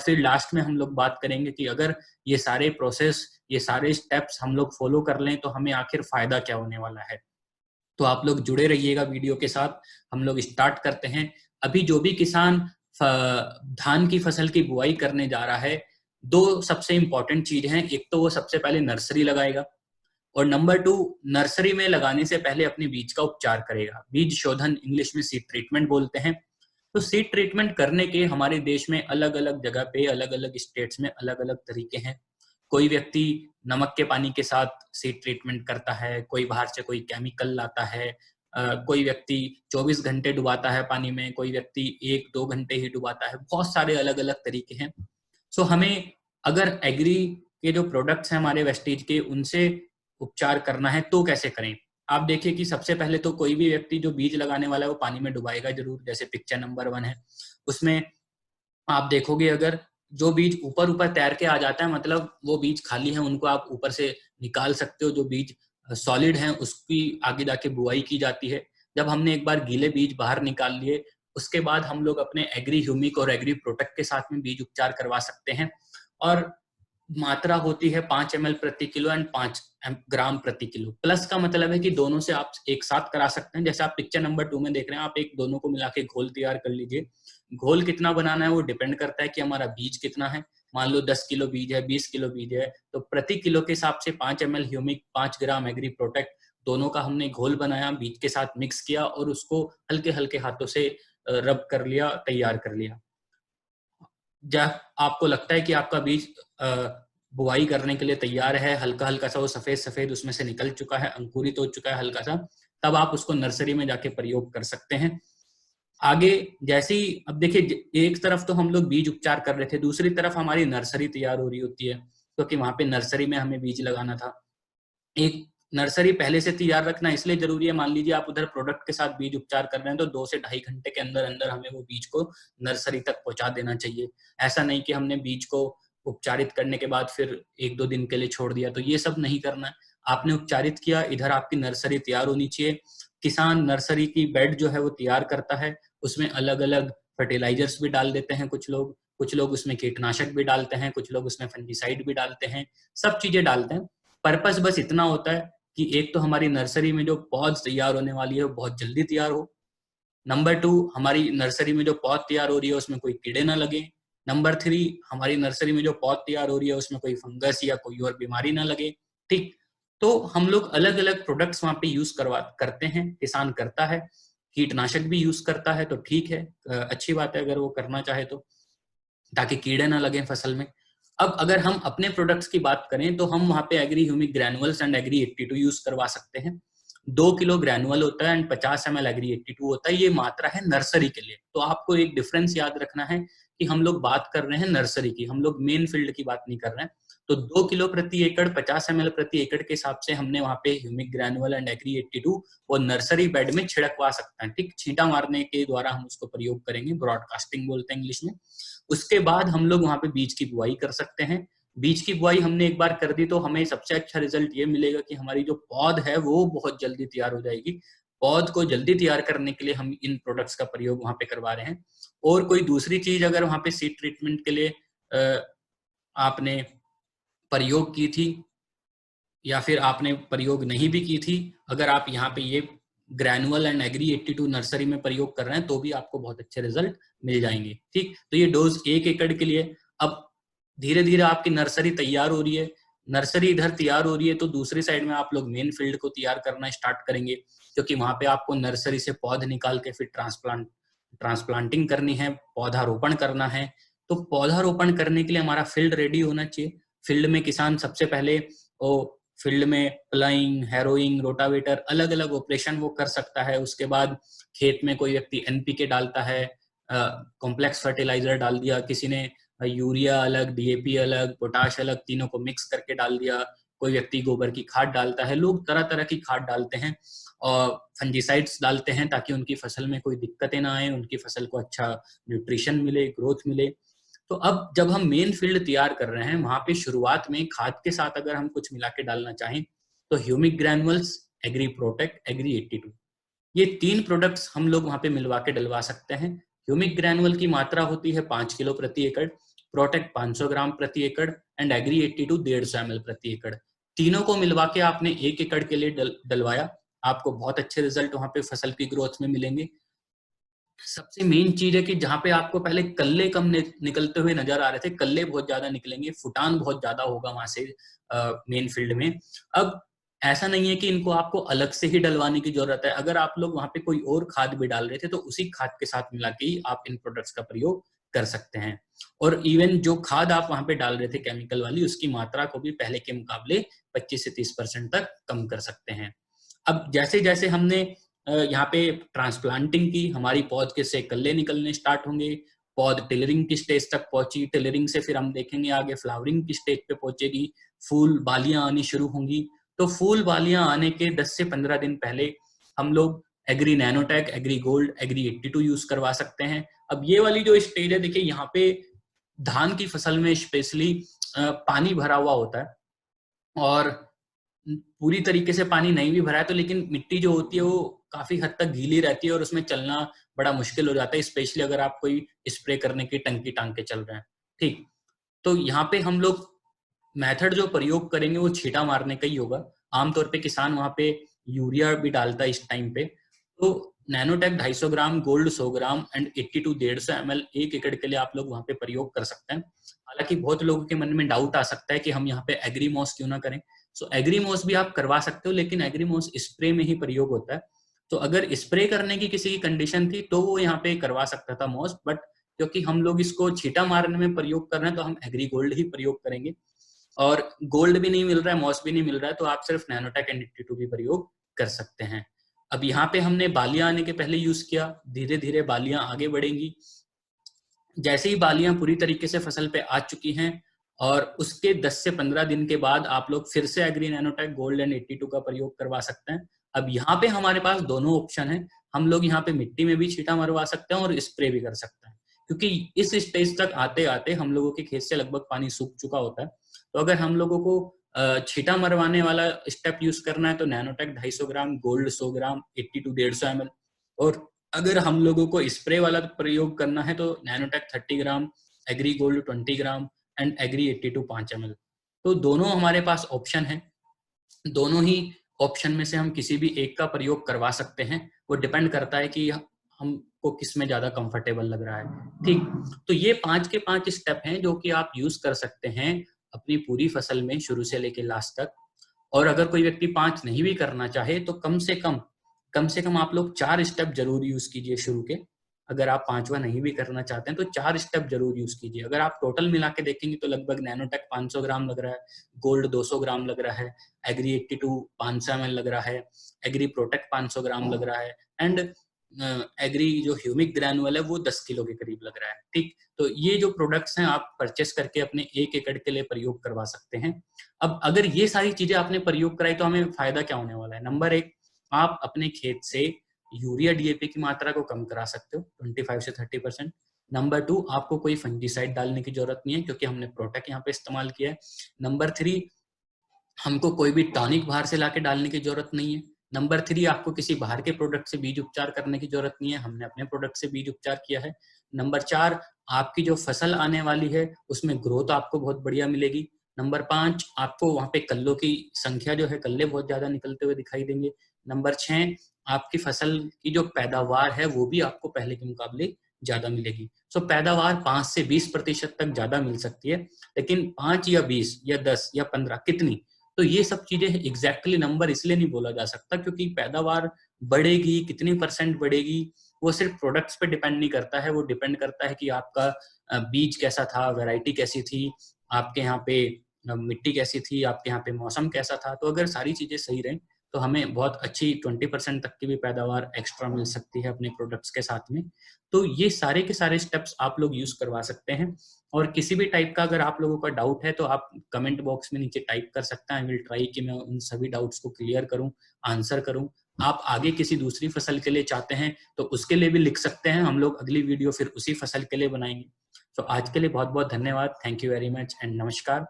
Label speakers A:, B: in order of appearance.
A: फिर लास्ट में हम लोग बात करेंगे कि अगर ये सारे प्रोसेस, ये सारे स्टेप्स हम लोग फॉलो कर लें तो हमें आखिर फायदा क्या होने वाला है। तो आप लोग जुड़े रहिएगा वीडियो के साथ। हम लोग स्टार्ट करते हैं। अभी जो भी किसान धान की फसल की बुआई करने जा रहा है, दो सबसे इंपॉर्टेंट चीज हैं। एक तो वो सबसे पहले नर्सरी लगाएगा, और नंबर 2, नर्सरी में लगाने से पहले अपने बीज का उपचार करेगा। बीज शोधन, इंग्लिश में सीड ट्रीटमेंट बोलते हैं। तो सीड ट्रीटमेंट करने के हमारे देश में अलग अलग जगह पे, अलग अलग स्टेट्स में अलग अलग तरीके हैं। कोई व्यक्ति नमक के पानी के साथ सीड ट्रीटमेंट करता है, कोई बाहर से कोई केमिकल लाता है, कोई व्यक्ति 24 घंटे डुबाता है पानी में, कोई व्यक्ति 1-2 घंटे ही डुबाता है। बहुत सारे अलग अलग तरीके हैं। सो हमें अगर एग्री के जो प्रोडक्ट्स हैं हमारे वेस्टेज के, उनसे उपचार करना है तो कैसे करें। आप देखिए कि सबसे पहले तो कोई भी व्यक्ति जो बीज लगाने वाला है वो पानी में डुबाएगा जरूर, जैसे पिक्चर नंबर 1 है। उसमें आप देखोगे अगर जो बीज ऊपर ऊपर तैर के आ जाता है, मतलब वो बीज खाली है, उनको आप ऊपर से निकाल सकते हो। जो बीज सॉलिड हैं उसकी आगे जाके बुआई की जाती है। जब हमने एक बार गीले बीज बाहर निकाल लिए, उसके बाद हम लोग अपने एग्री ह्यूमिक और एग्री प्रोटेक्ट के साथ में बीज उपचार करवा सकते हैं। और मात्रा होती है 5 ml प्रति किलो एंड 5 ग्राम प्रति किलो। प्लस का मतलब है कि दोनों से आप एक साथ करा सकते हैं। जैसे आप पिक्चर नंबर 2 में देख रहे हैं, आप एक दोनों को मिला के घोल तैयार कर लीजिए। घोल कितना बनाना है वो डिपेंड करता है कि हमारा बीज कितना है। मान लो 10 किलो बीज है, 20 किलो बीज है, तो प्रति किलो के हिसाब से 5 ml ह्यूमिक, 5 ग्राम एग्री प्रोटेक्ट, दोनों का हमने घोल बनाया, बीज के साथ मिक्स किया और उसको हल्के हल्के हाथों से रब कर लिया, तैयार कर लिया। जब आपको लगता है कि आपका बीज बुआई करने के लिए तैयार है, हल्का हल्का सा वो सफेद सफेद उसमें से निकल चुका है, अंकुरित हो चुका है हल्का सा, तब आप उसको नर्सरी में जाके प्रयोग कर सकते हैं। आगे जैसे ही, अब देखिए, एक तरफ तो हम लोग बीज उपचार कर रहे थे, दूसरी तरफ हमारी नर्सरी तैयार हो रही होती है, क्योंकि वहां पे नर्सरी में हमें बीज लगाना था। एक नर्सरी पहले से तैयार रखना इसलिए जरूरी है, मान लीजिए आप उधर प्रोडक्ट के साथ बीज उपचार कर रहे हैं, तो 2 से ढाई घंटे के अंदर अंदर हमें वो बीज को नर्सरी तक पहुंचा देना चाहिए। ऐसा नहीं कि हमने बीज को उपचारित करने के बाद फिर 1-2 दिन के लिए छोड़ दिया, तो ये सब नहीं करना है। आपने उपचारित किया, इधर आपकी नर्सरी तैयार होनी चाहिए। किसान नर्सरी की बेड जो है वो तैयार करता है, उसमें अलग अलग फर्टिलाइजर्स भी डाल देते हैं कुछ लोग उसमें कीटनाशक भी डालते हैं, कुछ लोग उसमें फंजीसाइड भी डालते हैं, सब चीजें डालते हैं। पर्पस बस इतना होता है कि एक तो हमारी नर्सरी में जो पौध तैयार होने वाली है वो बहुत जल्दी तैयार हो। नंबर 2, हमारी नर्सरी में जो पौध तैयार हो रही है उसमें कोई कीड़े ना लगे। नंबर 3, हमारी नर्सरी में जो पौध तैयार हो रही है उसमें कोई फंगस या कोई और बीमारी ना लगे। ठीक, तो हम लोग अलग अलग प्रोडक्ट्स वहां पे यूज करते हैं, किसान करता है, कीटनाशक भी यूज करता है, तो ठीक है, अच्छी बात है अगर वो करना चाहे तो, ताकि कीड़े ना लगे फसल में। अब अगर हम अपने प्रोडक्ट्स की बात करें तो हम वहां पे agri humic granules and agri 82 use करवा सकते हैं। 2 किलो ग्रैनुअल होता है एंड 50 ml एग्री 82 होता है। ये मात्रा है नर्सरी के लिए। तो आपको एक डिफरेंस याद रखना है कि हम लोग बात कर रहे हैं नर्सरी की, हम लोग मेन फील्ड की बात नहीं कर रहे हैं। तो 2 किलो प्रति एकड़ 50 ml प्रति एकड़ के हिसाब से हमने वहां पे ह्यूमिक ग्रैनुअल एंड एग्री 82 वो नर्सरी बेड में छिड़कवा सकते हैं। ठीक, छींटा मारने के द्वारा हम उसको प्रयोग करेंगे, ब्रॉडकास्टिंग बोलते हैं इंग्लिश में। उसके बाद हम लोग वहां पे बीज की बुआई कर सकते हैं। बीज की बुआई हमने एक बार कर दी तो हमें सबसे अच्छा रिजल्ट ये मिलेगा कि हमारी जो पौध है वो बहुत जल्दी तैयार हो जाएगी। पौध को जल्दी तैयार करने के लिए हम इन प्रोडक्ट्स का प्रयोग वहां पे करवा रहे हैं। और कोई दूसरी चीज अगर वहां पे सीड ट्रीटमेंट के लिए आपने प्रयोग की थी या फिर आपने प्रयोग नहीं भी की थी, अगर आप यहाँ पे ये ग्रैनुअल एंड एग्री 82 नर्सरी में प्रयोग कर रहे हैं तो भी आपको बहुत अच्छे रिजल्ट मिल जाएंगे। ठीक, तो ये डोज 1 एकड़ के लिए। अब धीरे धीरे आपकी नर्सरी तैयार हो रही है, नर्सरी इधर तैयार हो रही है, तो दूसरी साइड में आप लोग मेन फील्ड को तैयार करना स्टार्ट करेंगे, क्योंकि वहां पे आपको नर्सरी से पौध निकाल के फिर ट्रांसप्लांटिंग करनी है, पौधारोपण करना है। तो पौधारोपण करने के लिए हमारा फील्ड रेडी होना चाहिए। फील्ड में किसान सबसे पहले वो फील्ड में प्लाइंग, हैरोइंग, रोटावेटर, अलग अलग ऑपरेशन वो कर सकता है। उसके बाद खेत में कोई व्यक्ति एनपीके डालता है, कॉम्प्लेक्स फर्टिलाइजर डाल दिया, किसी ने यूरिया अलग, डीएपी अलग, पोटाश अलग, तीनों को मिक्स करके डाल दिया, कोई व्यक्ति गोबर की खाद डालता है, लोग तरह तरह की खाद डालते हैं और फंजीसाइड्स डालते हैं ताकि उनकी फसल में कोई दिक्कतें ना आए, उनकी फसल को अच्छा न्यूट्रिशन मिले, ग्रोथ मिले। तो अब जब हम मेन फील्ड तैयार कर रहे हैं, वहां पे शुरुआत में खाद के साथ अगर हम कुछ मिला के डालना चाहें तो humic granules, agri protect, agri 82, ये 3 प्रोडक्ट्स हम लोग वहां पे मिलवा के डलवा सकते हैं। ह्यूमिक ग्रैनुअल की मात्रा होती है 5 किलो प्रति एकड़, प्रोटेक्ट 500 ग्राम प्रति एकड़ एंड एग्री 82 150 ml प्रति एकड़। तीनों को मिलवा के आपने 1 एकड़ के लिए डलवाया, आपको बहुत अच्छे रिजल्ट वहां पे फसल की ग्रोथ में मिलेंगे। सबसे मेन चीज है कि जहां पे आपको पहले कल्ले कम निकलते हुए नजर आ रहे थे, कल्ले बहुत ज्यादा निकलेंगे, फुटान बहुत ज्यादा होगा वहां से मेन फील्ड में। अब ऐसा नहीं है कि इनको आपको अलग से ही डलवाने की जरूरत है, अगर आप लोग वहां पे कोई और खाद भी डाल रहे थे तो उसी खाद के साथ मिला के ही आप इन प्रोडक्ट्स का प्रयोग कर सकते हैं। और इवन जो खाद आप वहां पे डाल रहे थे केमिकल वाली, उसकी मात्रा को भी पहले के मुकाबले 25 से 30% तक कम कर सकते हैं। अब जैसे जैसे हमने यहाँ पे ट्रांसप्लांटिंग की, हमारी पौध के से कल्ले निकलने स्टार्ट होंगे, पौध टिलरिंग की स्टेज तक पहुंची, टिलरिंग से फिर हम देखेंगे आगे फ्लावरिंग की स्टेज पे पहुंचेगी, फूल बालियां आनी शुरू होंगी। तो फूल बालियां आने के 10 से 15 दिन पहले हम लोग agri nanotech, agri gold, agri 82 use करवा सकते हैं। अब ये वाली जो स्टेज है, देखिए यहाँ पे धान की फसल में स्पेशली पानी भरा हुआ होता है, और पूरी तरीके से पानी नहीं भी भरा है तो लेकिन मिट्टी जो होती है वो काफी हद तक गीली रहती है और उसमें चलना बड़ा मुश्किल हो जाता है, स्पेशली अगर आप कोई स्प्रे करने की टंकी टांग के चल रहे हैं। ठीक, तो यहाँ पे हम लोग मेथड जो प्रयोग करेंगे वो छींटा मारने का ही होगा। आमतौर पे किसान वहां पे यूरिया भी डालता है इस टाइम पे। तो nanotech 250 gram, gold 100 gram and 82 150 ml 1 एकड़ के लिए आप लोग वहां पे प्रयोग कर सकते हैं। हालांकि बहुत लोगों के मन में डाउट आ सकता है कि हम यहाँ पे एग्रीमॉस क्यों ना करें। सो एग्रीमॉस भी आप करवा सकते हो, लेकिन एग्रीमॉस स्प्रे में ही प्रयोग होता है। तो अगर स्प्रे करने की किसी की कंडीशन थी तो वो यहाँ पे करवा सकता था मॉस, बट क्योंकि हम लोग इसको छींटा मारने में प्रयोग कर रहे हैं तो हम एग्री गोल्ड ही प्रयोग करेंगे। और गोल्ड भी नहीं मिल रहा है, मॉस भी नहीं मिल रहा है, तो आप सिर्फ नैनोटेक एंड 82 भी प्रयोग कर सकते हैं। अब यहाँ पे हमने बालियां आने के पहले यूज किया, धीरे धीरे बालियां आगे बढ़ेंगी। जैसे ही बालियां पूरी तरीके से फसल पे आ चुकी हैं और उसके 10 से 15 दिन के बाद आप लोग फिर से एग्री नैनोटेक, गोल्ड एंड 82 का प्रयोग करवा सकते हैं। अब यहाँ पे हमारे पास दोनों ऑप्शन है, हम लोग यहाँ पे मिट्टी में भी छींटा मरवा सकते हैं और स्प्रे भी कर सकते हैं, क्योंकि इस स्टेज तक आते आते हम लोगों के खेत से लगभग पानी सूख चुका होता है। तो अगर हम लोगों को छींटा मरवाने वाला स्टेप यूज करना है तो नैनोटेक 250 ग्राम, गोल्ड 100 ग्राम, 82 150 ml, और अगर हम लोगों को स्प्रे वाला प्रयोग करना है तो nanotech 30 gram, agri gold 20 gram and agri 82 5 ml। तो दोनों हमारे पास ऑप्शन है, दोनों ही ऑप्शन में से हम किसी भी एक का प्रयोग करवा सकते हैं। वो डिपेंड करता है कि हमको किस में ज्यादा कंफर्टेबल लग रहा है। ठीक, तो ये 5 के 5 स्टेप हैं जो कि आप यूज कर सकते हैं अपनी पूरी फसल में शुरू से लेकर लास्ट तक। और अगर कोई व्यक्ति 5 नहीं भी करना चाहे तो कम से कम आप लोग 4 स्टेप जरूर यूज कीजिए शुरू के। अगर आप 5वां नहीं भी करना चाहते हैं तो 4 स्टेप जरूर यूज कीजिए। अगर आप टोटल मिला के देखेंगे तो लगभग नैनोटेक 500 ग्राम लग रहा है, गोल्ड 200 ग्राम लग रहा है, एग्री 82 500 ml लग रहा है, एग्री प्रोटेक्ट 500 ग्राम लग रहा है, एंड एग्री जो ह्यूमिक ग्रैनुअल है वो 10 किलो के करीब लग रहा है। ठीक, तो ये जो प्रोडक्ट्स हैं आप परचेस करके अपने 1 एकड़ के लिए प्रयोग करवा सकते हैं। अब अगर ये सारी चीजें आपने प्रयोग कराई तो हमें फायदा क्या होने वाला है? नंबर 1, आप अपने खेत से यूरिया डीएपी की मात्रा को कम करा सकते हो 25 से 30%। नंबर 2, आपको कोई फंजीसाइड डालने की जरूरत नहीं है क्योंकि हमने प्रोटेक्ट यहाँ पे इस्तेमाल किया है। नंबर 3, हमको कोई भी टॉनिक बाहर से लाके डालने की जरूरत नहीं है। नंबर 3, आपको किसी बाहर के प्रोडक्ट से बीज उपचार करने की जरूरत नहीं है, हमने अपने प्रोडक्ट से बीज उपचार किया है। नंबर 4, आपकी जो फसल आने वाली है उसमें ग्रोथ आपको बहुत बढ़िया मिलेगी। नंबर 5, आपको वहां पे कल्लों की संख्या जो है, कल्ले बहुत ज्यादा निकलते हुए दिखाई देंगे। नंबर 6, आपकी फसल की जो पैदावार है वो भी आपको पहले के मुकाबले ज्यादा मिलेगी। सो पैदावार 5 से 20% तक ज्यादा मिल सकती है, लेकिन 5 या 20 या 10 या 15 कितनी, तो ये सब चीजें एग्जैक्टली नंबर इसलिए नहीं बोला जा सकता क्योंकि पैदावार बढ़ेगी, कितनी % बढ़ेगी, वो सिर्फ प्रोडक्ट्स पे डिपेंड नहीं करता है, वो डिपेंड करता है कि आपका बीज कैसा था, वैरायटी कैसी थी, आपके यहाँ पे मिट्टी कैसी थी, आपके यहाँ पे मौसम कैसा था। तो अगर सारी चीजें सही रहें तो हमें बहुत अच्छी 20% तक की भी पैदावार एक्स्ट्रा मिल सकती है अपने प्रोडक्ट्स के साथ में। तो ये सारे के सारे स्टेप्स आप लोग यूज करवा सकते हैं। और किसी भी टाइप का अगर आप लोगों का डाउट है तो आप कमेंट बॉक्स में नीचे टाइप कर सकते हैं। आई विल ट्राई कि मैं उन सभी डाउट्स को क्लियर करूं, आंसर करूं। आप आगे किसी दूसरी फसल के लिए चाहते हैं तो उसके लिए भी लिख सकते हैं, हम लोग अगली वीडियो फिर उसी फसल के लिए बनाएंगे। तो आज के लिए बहुत बहुत धन्यवाद, thank you very much and नमस्कार।